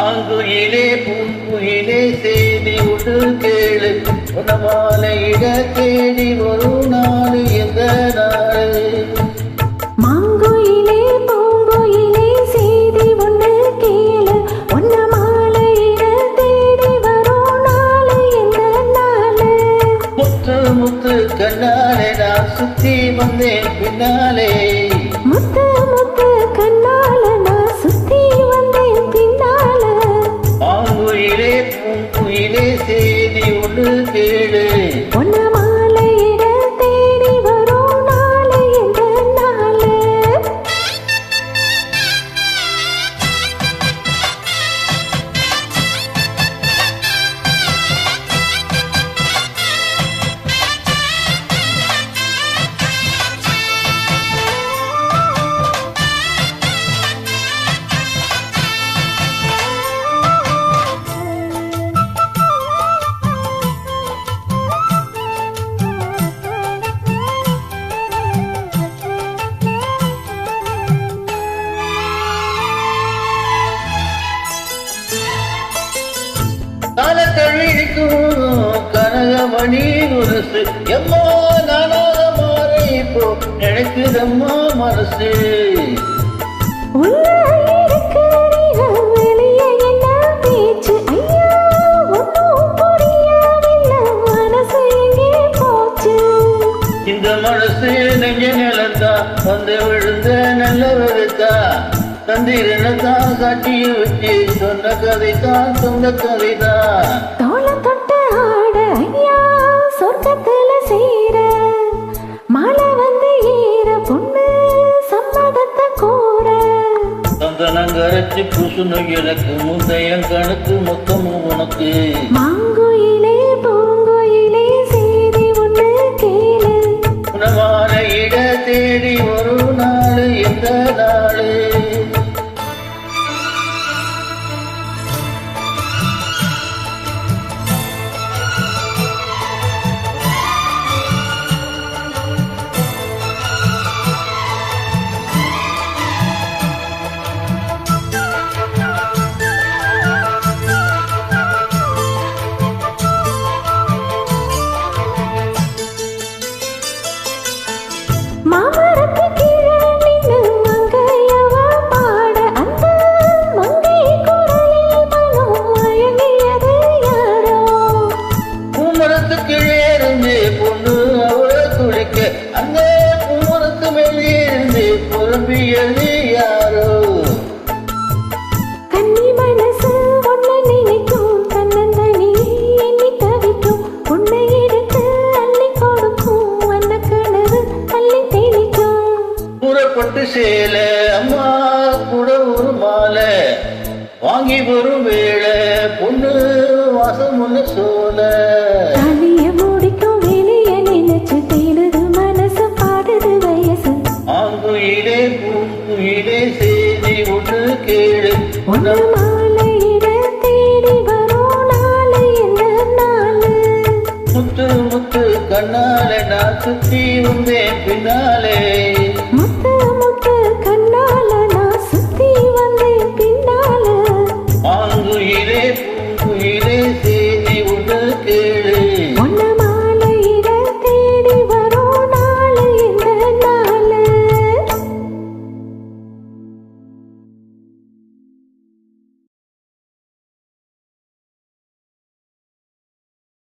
ஆங்குயிலே பூங்குயிலே செய்தி ஒன்று கேளு, உணமாலையிட தேடி ஒரு நாள் எந்த நாள். மாங்குயிலே பூங்குயிலே செய்தி ஒன்று கேளு, உணமாலையிட தேடி வரும் நாள் எந்த நாள். முத்து முத்து கண்ணாலே நான் சுத்தி வந்தேன் பின்னாலே, முத்து முத்து கண்ணால நான் சுத்தி வந்தேன் பின்னால. ஆங்குயிலே பூங்குயிலே செய்தி ஒன்று கேளு, உணமாலையிட தேடி வரும் நாள் எந்த நாள். காலத்தழிக்கும் கனகமணி உருசு எம்மா நானாக மாறி இப்போ நினைக்குதம்மா மனசு. உள்ள இருக்கிறீங்க வெளியே என்ன பேச்சு ஐயா, ஒன்றும் புரியவில்லை மனசு எங்கே போச்சு. இந்த மனசு நெஞ்ச நிலத்தா வந்து விழுந்த நல்லவருக்கா, தந்திரனத்தான் காட்டிய வச்சு சொன்ன கதைதான் சொந்த கதைதான். தோளை தொட்டு ஆட ஐயா சொர்க்கத்துல சேர, மழை வந்து ஏற பொண்ணு சம்மதத்தை கோர. சந்தனங்கரைச்சு புசுனு எனக்கு முந்தைய கணக்கு மொத்தமும் உனக்கு. மாங்குயிலே பூங்குயிலே செய்தி ஒன்று கேளு, உணவான இட தேடி ஒரு நாள் எந்த நாள். மாமரத்து கீழே நின்னு மங்கையவ பாட, அந்த மங்கை குரலில் மனம் மயங்கியது யாரோ. பூமரத்துக்கு இருந்து பொண்ணு அவ துடிக்க, அந்த பூமரத்து மேலே இருந்து புலம்பியது யாரோ. கன்னி மனசு ஒன்ன நினைக்கும், தன்னந்தனி எண்ணி தவிக்கும், உன்னை எடுத்து அள்ளி கொடுக்கும், அந்த கனவு அள்ளி தெளிக்கும். புறப்பட்டு சேல அம்மா கூட ஒரு மாலை வாங்கி வரும் வேளை பொண்ணு வாசம் ஒண்ணு சோல. தாலிய முடிக்கும் வெளிய நினைச்சு தேடுது மனசு பாடுது வயசு. ஆங்குயிலே பூங்குயிலே செய்தி ஒன்று கேளு, ஒன்று மாலையிட தேடி வரும் நாள் எந்த நாள். முத்து முத்து கண்ணாலே நான் சுத்தி வந்தேன் பின்னாலே.